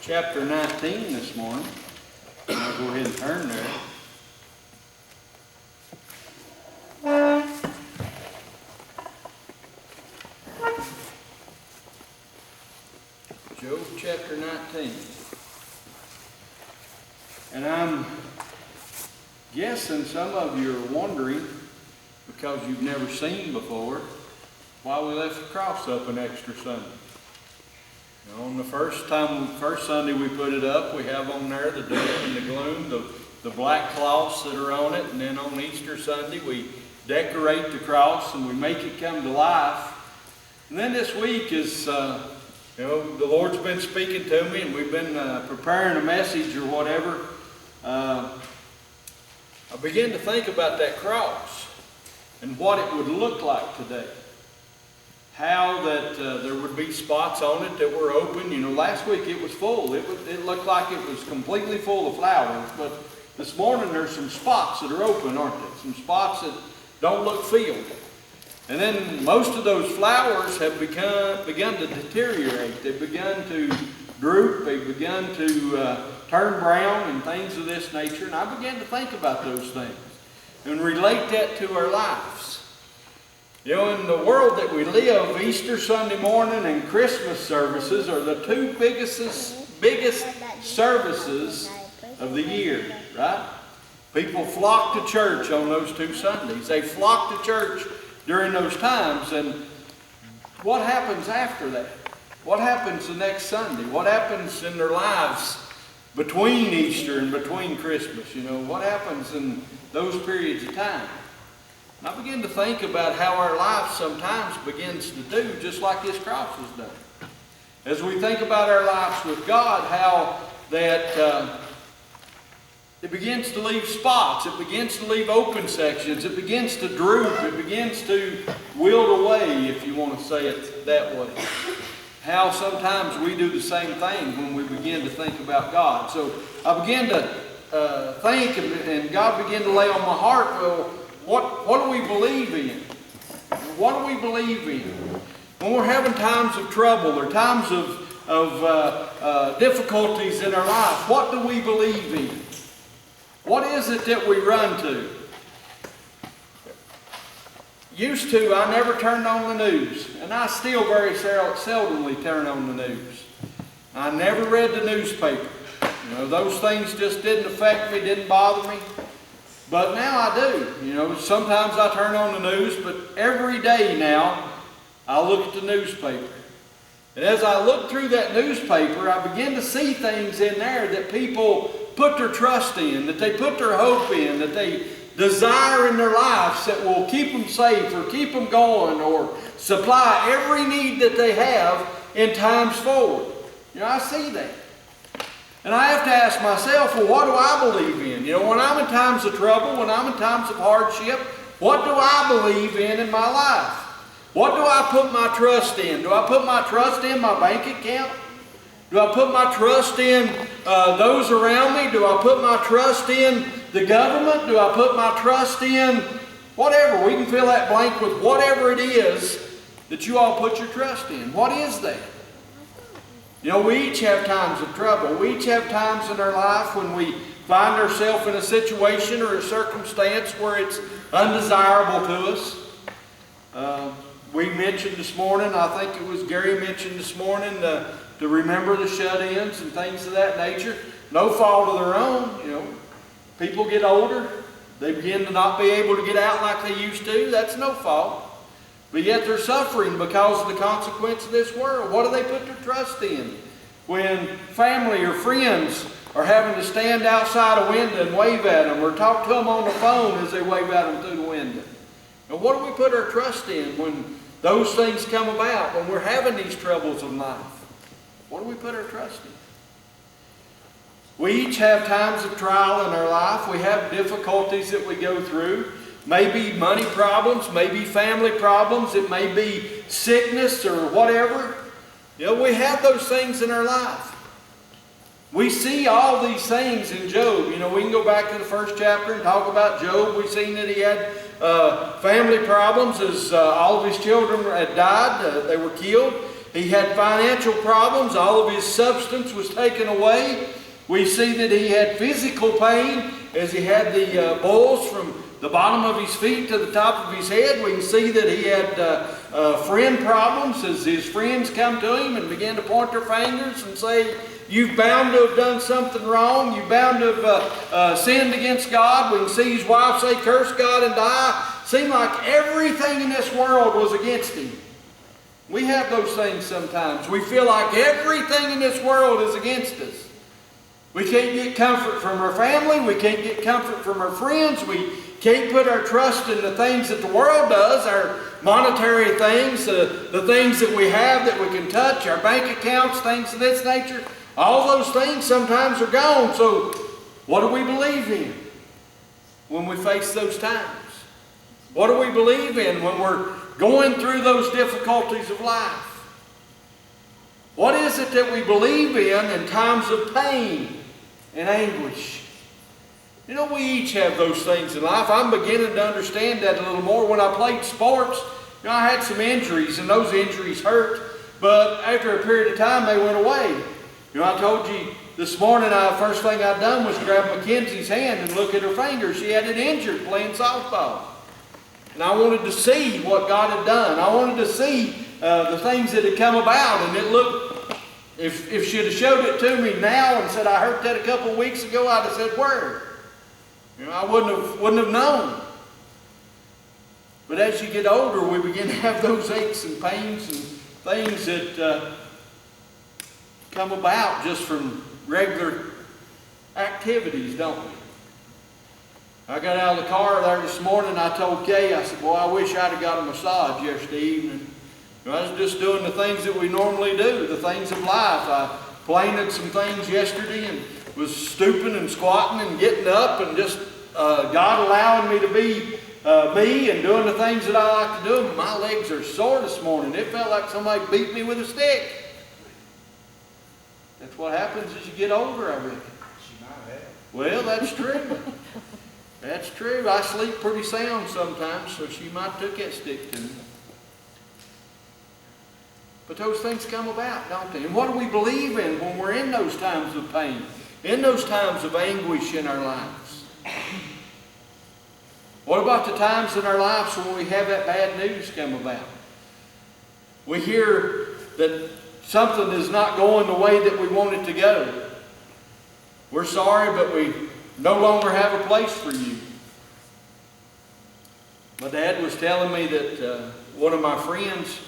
chapter 19 this morning. I'll go ahead and turn there. Job chapter 19. And I'm guessing some of you are wondering, because you've never seen before, why we left the cross up an extra Sunday. You know, on the first Sunday we put it up, we have on there the doom and the gloom, the black cloths that are on it, and then on Easter Sunday we decorate the cross and we make it come to life. And then this week is, the Lord's been speaking to me, and we've been preparing a message or whatever. I began to think about that cross and what it would look like today. How that there would be spots on it that were open. You know, last week it was full. It looked like it was completely full of flowers. But this morning there's some spots that are open, aren't there? Some spots that don't look filled. And then most of those flowers have begun to deteriorate. They've begun to droop. They've begun to turn brown and things of this nature. And I began to think about those things and relate that to our lives. You know, in the world that we live, Easter Sunday morning and Christmas services are the two biggest services of the year, right? People flock to church on those two Sundays. They flock to church during those times, and what happens after that? What happens the next Sunday? What happens in their lives between Easter and between Christmas? You know, what happens in those periods of time? And I begin to think about how our life sometimes begins to do just like this cross has done. As we think about our lives with God, how that it begins to leave spots, it begins to leave open sections, it begins to droop, it begins to wilt away, if you want to say it that way. How sometimes we do the same thing when we begin to think about God. So I began to think, and God began to lay on my heart, well, what do we believe in? What do we believe in? When we're having times of trouble or times of difficulties in our life, what do we believe in? What is it that we run to? Used to, I never turned on the news, and I still very seldomly turn on the news. I never read the newspaper. You know, those things just didn't affect me, didn't bother me. But now I do. You know, sometimes I turn on the news, but every day now I look at the newspaper. And as I look through that newspaper, I begin to see things in there that people put their trust in, that they put their hope in, that they desire in their lives that will keep them safe or keep them going or supply every need that they have in times forward. You know, I see that. And I have to ask myself, well, what do I believe in? You know, when I'm in times of trouble, when I'm in times of hardship, what do I believe in my life? What do I put my trust in? Do I put my trust in my bank account? Do I put my trust in those around me? Do I put my trust in the government? Do I put my trust in whatever? We can fill that blank with whatever it is that you all put your trust in. What is that? You know, we each have times of trouble. We each have times in our life when we find ourselves in a situation or a circumstance where it's undesirable to us. We mentioned this morning, I think it was Gary mentioned this morning, to remember the shut-ins and things of that nature. No fault of their own. You know, people get older. They begin to not be able to get out like they used to. That's no fault. But yet they're suffering because of the consequence of this world. What do they put their trust in? When family or friends are having to stand outside a window and wave at them or talk to them on the phone as they wave at them through the window. And what do we put our trust in when those things come about, when we're having these troubles of life? What do we put our trust in? We each have times of trial in our life. We have difficulties that we go through. Maybe money problems, maybe family problems, it may be sickness or whatever. You know, we have those things in our life. We see all these things in Job. You know, we can go back to the first chapter and talk about Job. We've seen that he had family problems as all of his children had died. They were killed. he had financial problems. All of his substance was taken away. We see that he had physical pain as he had the boils from the bottom of his feet to the top of his head. We can see that he had friend problems as his friends come to him and began to point their fingers and say, "You've bound to have done something wrong. You've bound to have sinned against God." We can see his wife say, "Curse God and die." Seemed like everything in this world was against him. We have those things sometimes. We feel like everything in this world is against us. We can't get comfort from our family. We can't get comfort from our friends. We can't put our trust in the things that the world does, our monetary things, the things that we have that we can touch, our bank accounts, things of this nature. All those things sometimes are gone. So what do we believe in when we face those times? What do we believe in when we're going through those difficulties of life? What is it that we believe in times of pain and anguish? You know, we each have those things in life. I'm beginning to understand that a little more. When I played sports, you know, I had some injuries, and those injuries hurt, but after a period of time, they went away. You know, I told you this morning, first thing I'd done was grab Mackenzie's hand and look at her finger. She had it injured playing softball. And I wanted to see what God had done. I wanted to see the things that had come about. And it looked, if she'd have showed it to me now and said, "I hurt that a couple of weeks ago," I'd have said, "Where?" You know, I wouldn't have known. But as you get older, we begin to have those aches and pains and things that come about just from regular activities, don't we? I got out of the car there this morning, I told Kay, I said, "Boy, I wish I'd have got a massage yesterday evening." You know, I was just doing the things that we normally do, the things of life. I planted some things yesterday and was stooping and squatting and getting up and just God allowing me to be me and doing the things that I like to do. My legs are sore this morning. It felt like somebody beat me with a stick. That's what happens as you get older, I reckon. She might have. Well, that's true. That's true. I sleep pretty sound sometimes, so she might have took that stick to me. But those things come about, don't they? And what do we believe in when we're in those times of pain, in those times of anguish in our lives? What about the times in our lives when we have that bad news come about? We hear that something is not going the way that we want it to go. We're sorry, but we no longer have a place for you. My dad was telling me that one of my friends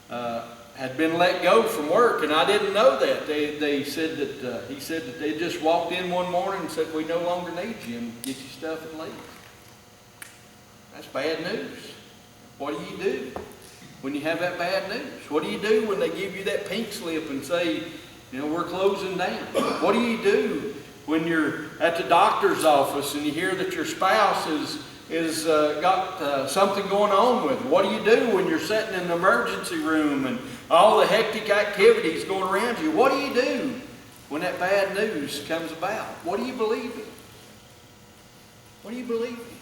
had been let go from work, and I didn't know that. They said that he said that they just walked in one morning and said, "We no longer need you, and get your stuff and leave." That's bad news. What do you do when you have that bad news? What do you do when they give you that pink slip and say, you know, "We're closing down"? What do you do when you're at the doctor's office and you hear that your spouse is got something going on with it? What do you do when you're sitting in the emergency room and all the hectic activities going around you? What do you do when that bad news comes about? What do you believe in? What do you believe in?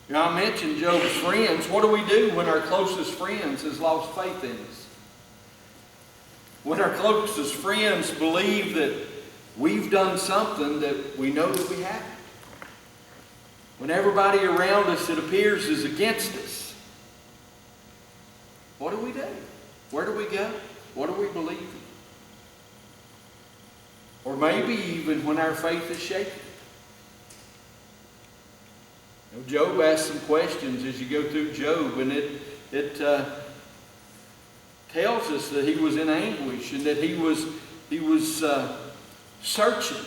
You know, I mentioned Job's friends. What do we do when our closest friends has lost faith in us? When our closest friends believe that we've done something that we know that we haven't. When everybody around us, it appears, is against us. What do we do? Where do we go? What do we believe in? Or maybe even when our faith is shaken. You know, Job asked some questions as you go through Job, and it tells us that he was in anguish and that he was searching.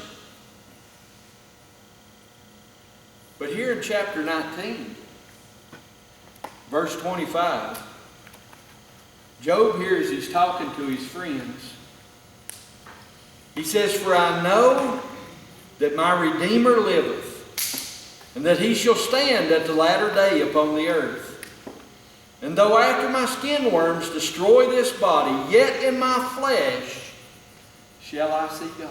But here in chapter 19, verse 25, Job here, as he's talking to his friends, he says, "For I know that my Redeemer liveth, and that he shall stand at the latter day upon the earth. And though after my skin worms destroy this body, yet in my flesh shall I see God."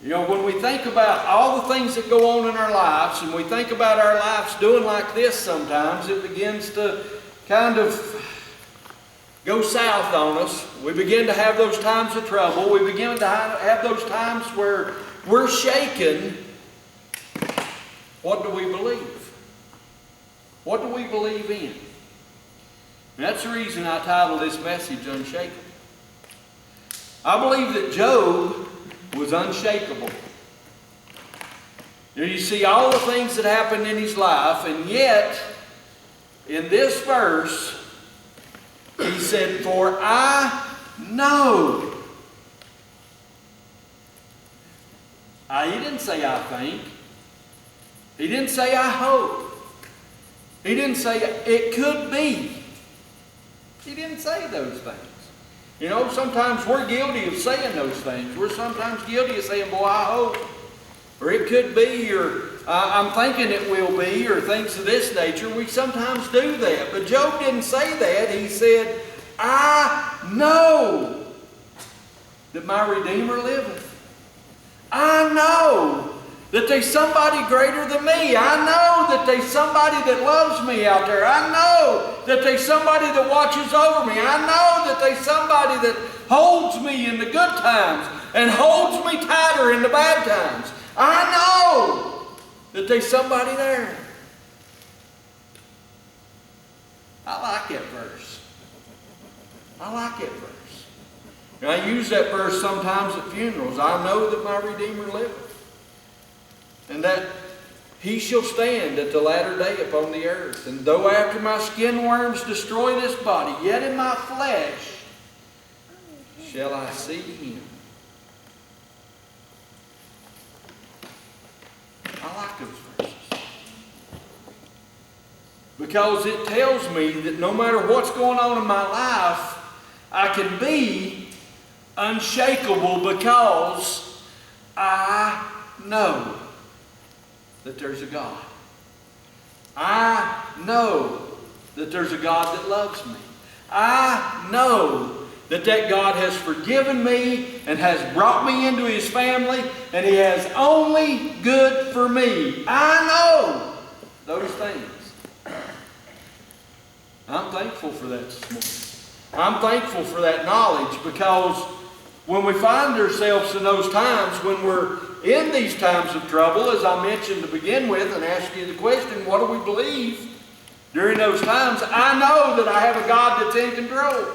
You know, when we think about all the things that go on in our lives, and we think about our lives doing like this sometimes, it begins to kind of go south on us. We begin to have those times of trouble. We begin to have those times where we're shaken. What do we believe? What do we believe in? And that's the reason I titled this message Unshakable. I believe that Job was unshakable. You see all the things that happened in his life, and yet in this verse he said, "For I know." He didn't say "I think." He didn't say "I hope." He didn't say "it could be." He didn't say those things. You know, sometimes we're guilty of saying those things. We're sometimes guilty of saying, "Boy, I hope," or "it could be," or "I'm thinking it will be," or things of this nature. We sometimes do that. But Job didn't say that. He said, "I know that my Redeemer liveth. I know that there's somebody greater than me. I know that there's somebody that loves me out there. I know that there's somebody that watches over me. I know that there's somebody that holds me in the good times and holds me tighter in the bad times. I know that there's somebody there." I like that verse. I like that verse. And I use that verse sometimes at funerals. I know that my Redeemer liveth, and that he shall stand at the latter day upon the earth. And though after my skin worms destroy this body, yet in my flesh shall I see him. I like those verses, because it tells me that no matter what's going on in my life, I can be unshakable because I know that there's a God. I know that there's a God that loves me. I know that God has forgiven me and has brought me into His family, and He has only good for me. I know those things. I'm thankful for that this morning. I'm thankful for that knowledge, because when we find ourselves in those times, when we're in these times of trouble, as I mentioned to begin with and ask you the question, what do we believe during those times? I know that I have a God that's in control.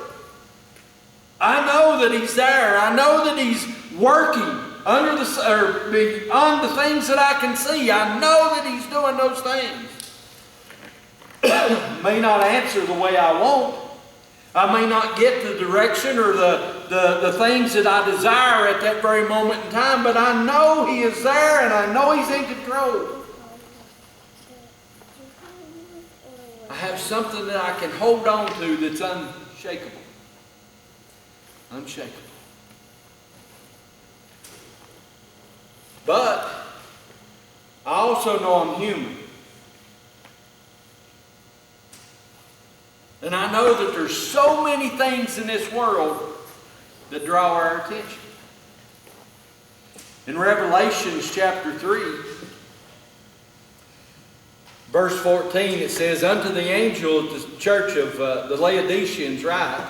I know that He's there. I know that He's working beyond the things that I can see. I know that He's doing those things. May not answer the way I want. I may not get the direction or the things that I desire at that very moment in time, but I know He is there, and I know He's in control. I have something that I can hold on to that's unshakable. Unshakable. But I also know I'm human. And I know that there's so many things in this world that draw our attention. In Revelation chapter 3, verse 14, it says, "Unto the angel of the church of the Laodiceans write,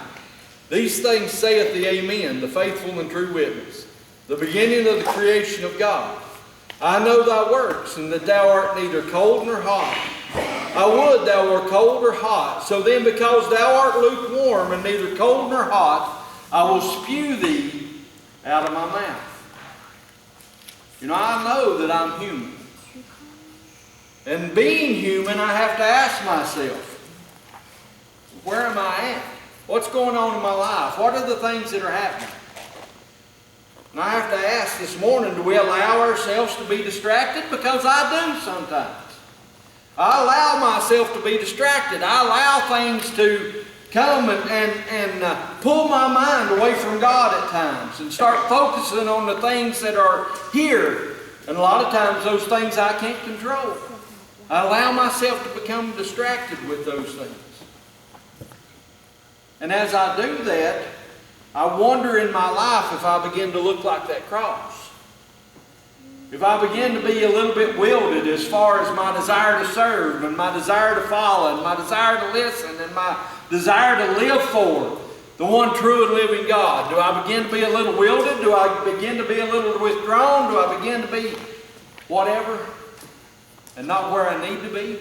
These things saith the Amen, the faithful and true witness, the beginning of the creation of God. I know thy works, and that thou art neither cold nor hot. I would thou were cold or hot. So then, because thou art lukewarm and neither cold nor hot, I will spew thee out of my mouth." You know, I know that I'm human. And being human, I have to ask myself, where am I at? What's going on in my life? What are the things that are happening? And I have to ask this morning, do we allow ourselves to be distracted? Because I do sometimes. I allow myself to be distracted. I allow things to come and pull my mind away from God at times and start focusing on the things that are here. And a lot of times those things I can't control. I allow myself to become distracted with those things. And as I do that, I wonder in my life if I begin to look like that cross. if I begin to be a little bit wilted as far as my desire to serve and my desire to follow and my desire to listen and my desire to live for the one true and living God, do I begin to be a little wilted? Do I begin to be a little withdrawn? Do I begin to be whatever and not where I need to be?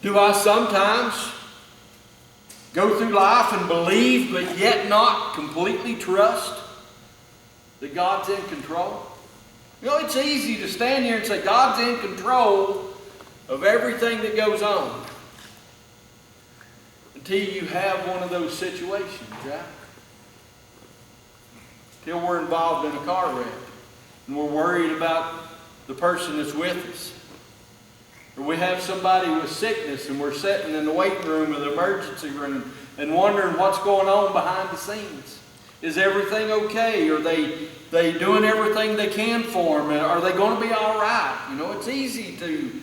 Do I sometimes go through life and believe but yet not completely trust that God's in control? You know, it's easy to stand here and say God's in control of everything that goes on until you have one of those situations, right? Till we're involved in a car wreck and we're worried about the person that's with us. Or we have somebody with sickness and we're sitting in the waiting room or the emergency room and wondering what's going on behind the scenes. Is everything okay? Are they doing everything they can for them? Are they going to be all right? You know, it's easy to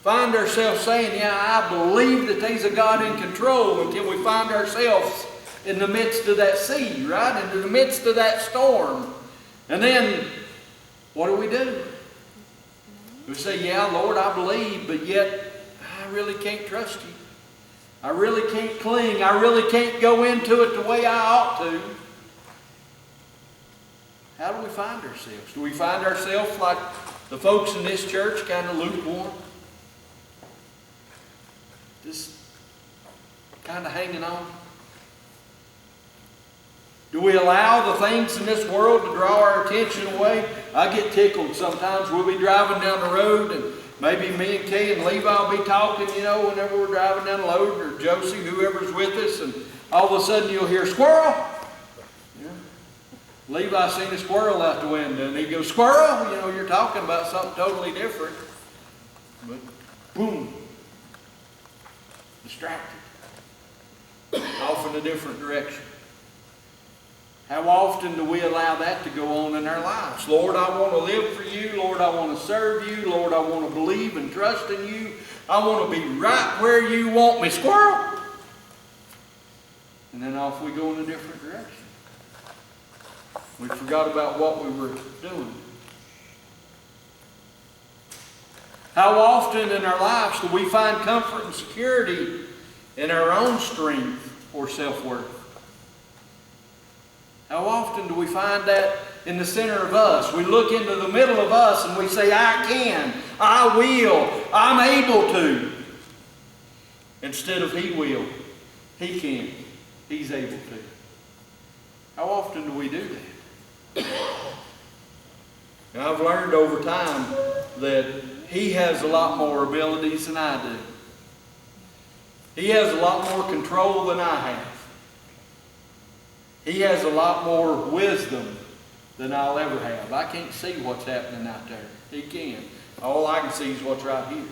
find ourselves saying, yeah, I believe that there's a God in control, until we find ourselves in the midst of that sea, right? In the midst of that storm. And then, what do? We say, yeah, Lord, I believe, but yet I really can't trust you. I really can't cling. I really can't go into it the way I ought to. How do we find ourselves? Do we find ourselves like the folks in this church, kind of lukewarm? Just kind of hanging on? Do we allow the things in this world to draw our attention away? I get tickled sometimes. We'll be driving down the road and maybe me and Kay and Levi will be talking, you know, whenever we're driving down the road, or Josie, whoever's with us, and all of a sudden you'll hear, squirrel! Yeah. Levi seen a squirrel out the window and he goes, squirrel! You know, you're talking about something totally different. But boom! Distracted. Off in a different direction. How often do we allow that to go on in our lives? Lord, I want to live for you. Lord, I want to serve you. Lord, I want to believe and trust in you. I want to be right where you want me. Squirrel! And then off we go in a different direction. We forgot about what we were doing. How often in our lives do we find comfort and security in our own strength or self-worth? How often do we find that in the center of us? We look into the middle of us and we say, I can, I will, I'm able to. Instead of he will, he can, he's able to. How often do we do that? And I've learned over time that he has a lot more abilities than I do. He has a lot more control than I have. He has a lot more wisdom than I'll ever have. I can't see what's happening out there. He can. All I can see is what's right here.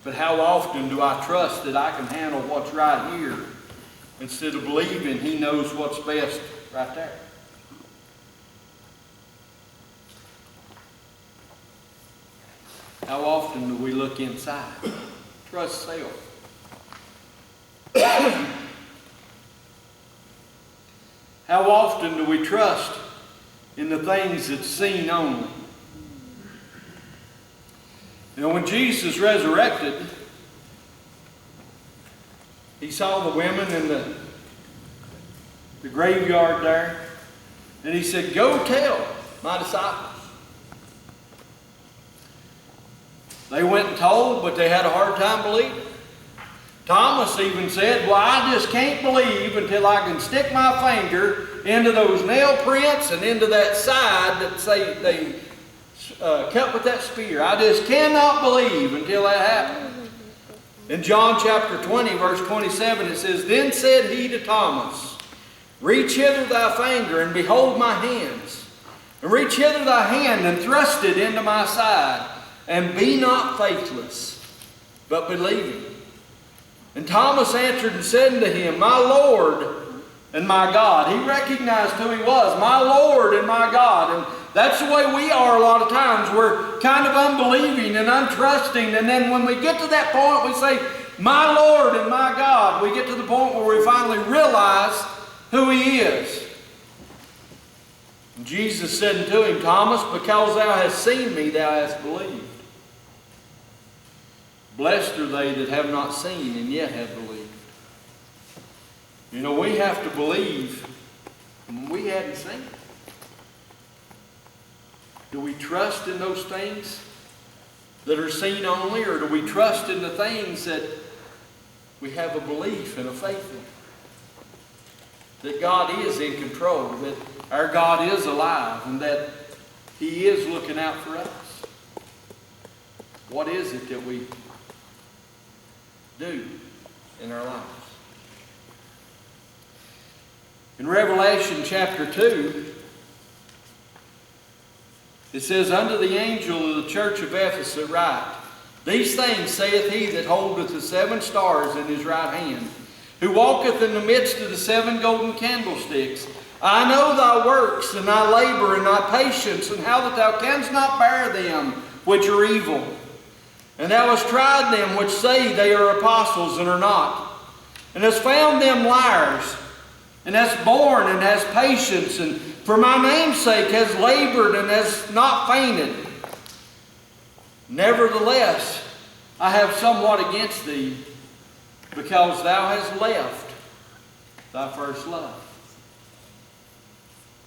But how often do I trust that I can handle what's right here instead of believing he knows what's best right there? How often do we look inside? Trust self. How often do we trust in the things that's seen only? You know, when Jesus resurrected, he saw the women in the graveyard there, and he said, go tell my disciples. They went and told, but they had a hard time believing. Thomas even said, well, I just can't believe until I can stick my finger into those nail prints and into that side that they cut with that spear. I just cannot believe until that happened. In John chapter 20, verse 27, it says, then said he to Thomas, reach hither thy finger and behold my hands. And reach hither thy hand and thrust it into my side. And be not faithless, but believing. And Thomas answered and said unto him, my Lord and my God. He recognized who he was, my Lord and my God. And that's the way we are a lot of times. We're kind of unbelieving and untrusting. And then when we get to that point, we say, my Lord and my God. We get to the point where we finally realize who He is. And Jesus said unto him, Thomas, because thou hast seen me, thou hast believed. Blessed are they that have not seen and yet have believed. You know, we have to believe when we hadn't seen. Do we trust in those things that are seen only, or do we trust in the things that we have a belief and a faith in? That God is in control, that our God is alive, and that He is looking out for us. What is it that we do in our lives? In Revelation chapter 2, it says, Unto the angel of the church of Ephesus write, These things saith he that holdeth the 7 stars in his right hand, who walketh in the midst of the 7 golden candlesticks. I know thy works, and thy labor, and thy patience, and how that thou canst not bear them which are evil. And thou hast tried them which say they are apostles, and are not, and hast found them liars, and hast borne, and hast patience, and for my name's sake has labored, and has not fainted. Nevertheless, I have somewhat against thee, because thou hast left thy first love.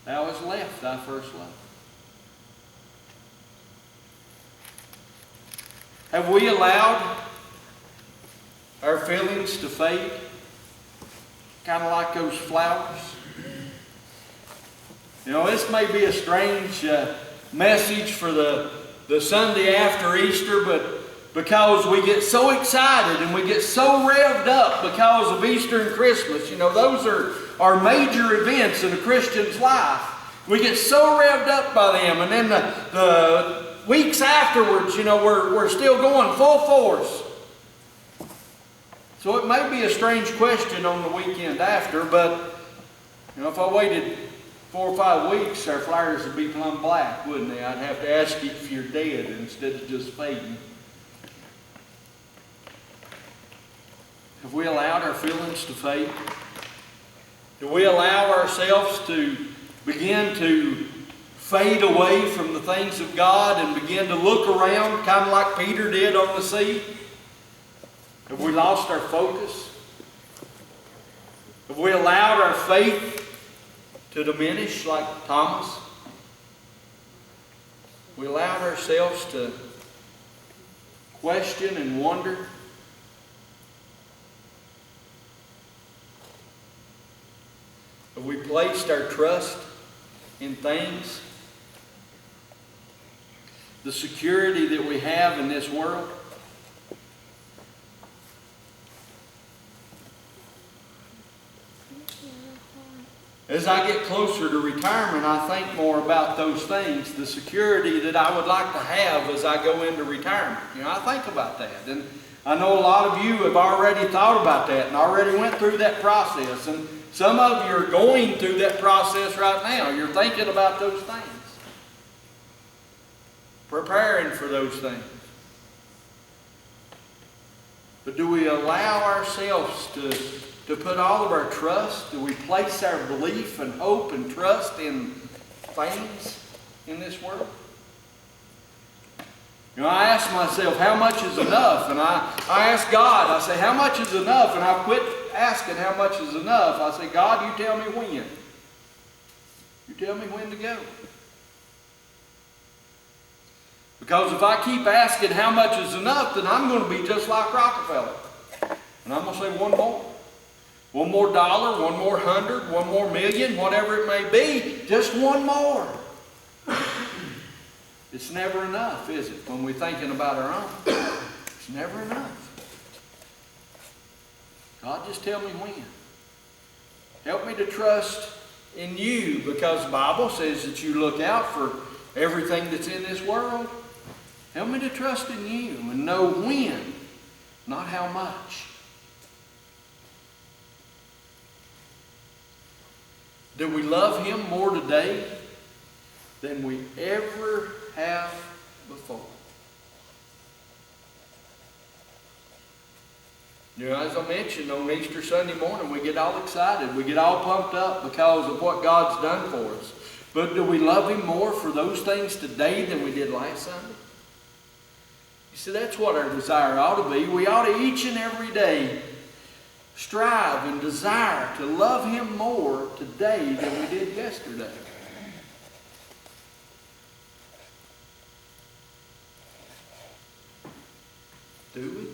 Thou hast left thy first love. Have we allowed our feelings to fade? Kind of like those flowers. You know, this may be a strange message for the Sunday after Easter, but because we get so excited and we get so revved up because of Easter and Christmas, you know, those are major events in a Christian's life. We get so revved up by them, and then the weeks afterwards, you know, we're still going full force. So it may be a strange question on the weekend after, but you know, if I waited 4 or 5 weeks, our flowers would be plumb black, wouldn't they? I'd have to ask you if you're dead instead of just fading. Have we allowed our feelings to fade? Do we allow ourselves to begin to fade away from the things of God and begin to look around, kind of like Peter did on the sea? Have we lost our focus? Have we allowed our faith to diminish like Thomas? We allowed ourselves to question and wonder. Have we placed our trust in things? The security that we have in this world? As I get closer to retirement, I think more about those things, the security that I would like to have as I go into retirement. You know, I think about that. And I know a lot of you have already thought about that and already went through that process. And some of you are going through that process right now. You're thinking about those things. Preparing for those things. But do we allow ourselves to put all of our trust? Do we place our belief and hope and trust in things in this world? You know, I ask myself, how much is enough? And I ask God, I say, how much is enough? And I quit asking how much is enough. I say, God, you tell me when. You tell me when to go. Because if I keep asking how much is enough, then I'm going to be just like Rockefeller. And I'm going to say one more. One more dollar, one more 100, one more million, whatever it may be. Just one more. It's never enough, is it? When we're thinking about our own. It's never enough. God, just tell me when. Help me to trust in you, because the Bible says that you look out for everything that's in this world. Help me to trust in you and know when, not how much. Do we love Him more today than we ever have before? You know, as I mentioned, on Easter Sunday morning, we get all excited. We get all pumped up because of what God's done for us. But do we love Him more for those things today than we did last Sunday? You see, that's what our desire ought to be. We ought to each and every day strive and desire to love Him more today than we did yesterday. Do we?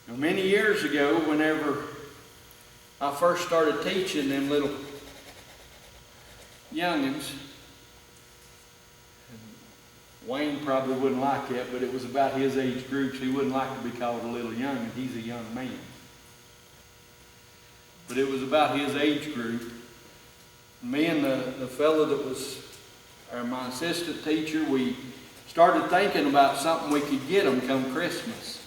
Now, many years ago, whenever I first started teaching them little youngins, Wayne probably wouldn't like that, but it was about his age groups. He wouldn't like to be called a little youngin'. He's a young man. But it was about his age group. Me and the fellow that was my assistant teacher, we started thinking about something we could get them come Christmas.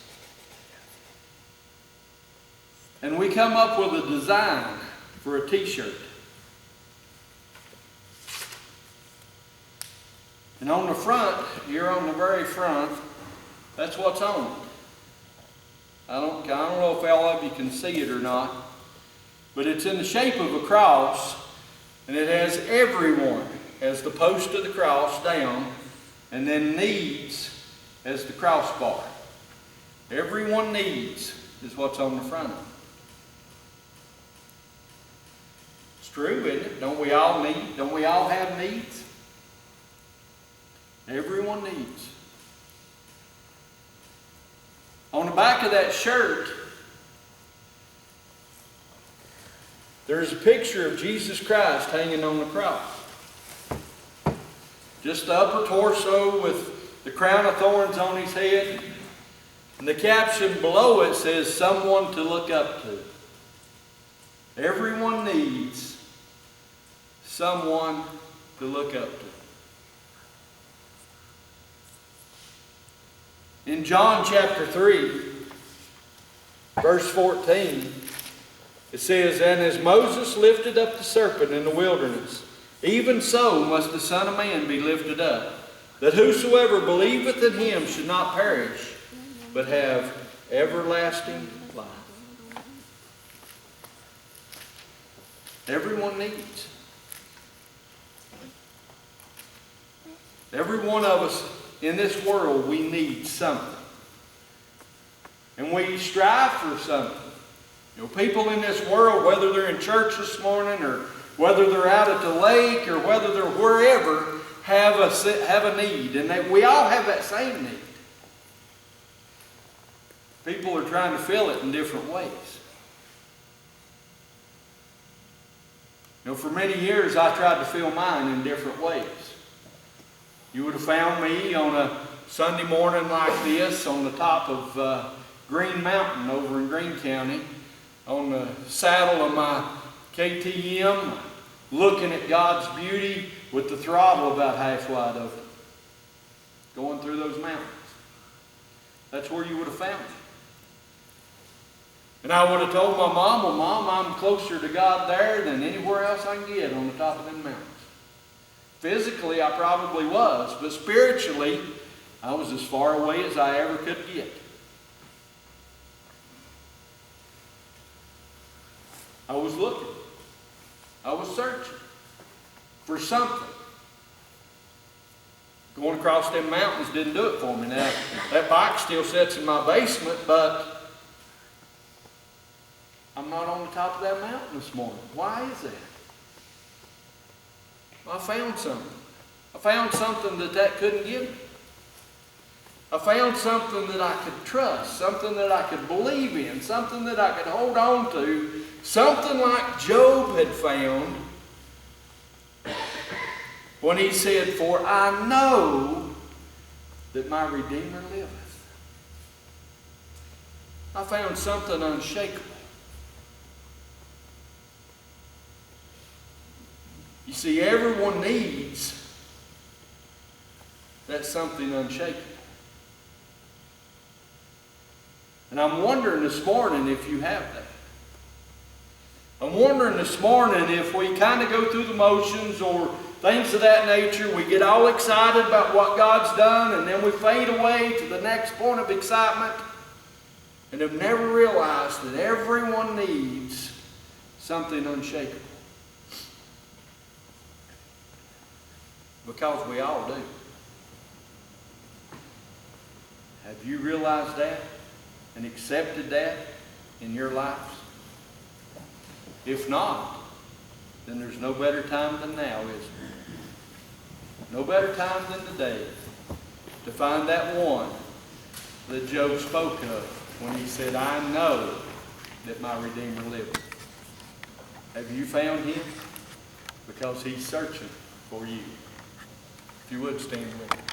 And we come up with a design for a t-shirt. And on the front, here on the very front, that's what's on it. I don't know if all of you can see it or not, but it's in the shape of a cross, and it has everyone as the post of the cross down, and then needs as the crossbar. Everyone needs is what's on the front of it. It's true, isn't it? Don't we all need? Don't we all have needs? Everyone needs. On the back of that shirt, there's a picture of Jesus Christ hanging on the cross. Just the upper torso with the crown of thorns on his head. And the caption below it says, "Someone to look up to." Everyone needs someone to look up to. In John chapter 3, verse 14, it says, "And as Moses lifted up the serpent in the wilderness, even so must the Son of Man be lifted up, that whosoever believeth in him should not perish, but have everlasting life." Everyone needs. Every one of us in this world, we need something. And we strive for something. You know, people in this world, whether they're in church this morning or whether they're out at the lake or whether they're wherever, have a need. And we all have that same need. People are trying to fill it in different ways. You know, for many years, I tried to fill mine in different ways. You would have found me on a Sunday morning like this on the top of Green Mountain over in Greene County, on the saddle of my KTM, looking at God's beauty with the throttle about half wide open, going through those mountains. That's where you would have found me. And I would have told my mom, "Well, Mom, I'm closer to God there than anywhere else I can get on the top of them mountains." Physically, I probably was, but spiritually, I was as far away as I ever could get. I was looking. I was searching for something. Going across them mountains didn't do it for me. Now, that bike still sits in my basement, but I'm not on the top of that mountain this morning. Why is that? I found something. I found something that couldn't give me. I found something that I could trust, something that I could believe in, something that I could hold on to, something like Job had found when he said, "For I know that my Redeemer liveth." I found something unshakable. You see, everyone needs that something unshakable. And I'm wondering this morning if you have that. I'm wondering this morning if we kind of go through the motions or things of that nature. We get all excited about what God's done, and then we fade away to the next point of excitement and have never realized that everyone needs something unshakable. Because we all do. Have you realized that and accepted that in your lives? If not, then there's no better time than now, is there? No better time than today to find that one that Job spoke of when he said, I know that my Redeemer liveth. Have you found him? Because he's searching for you. If you would stand with me.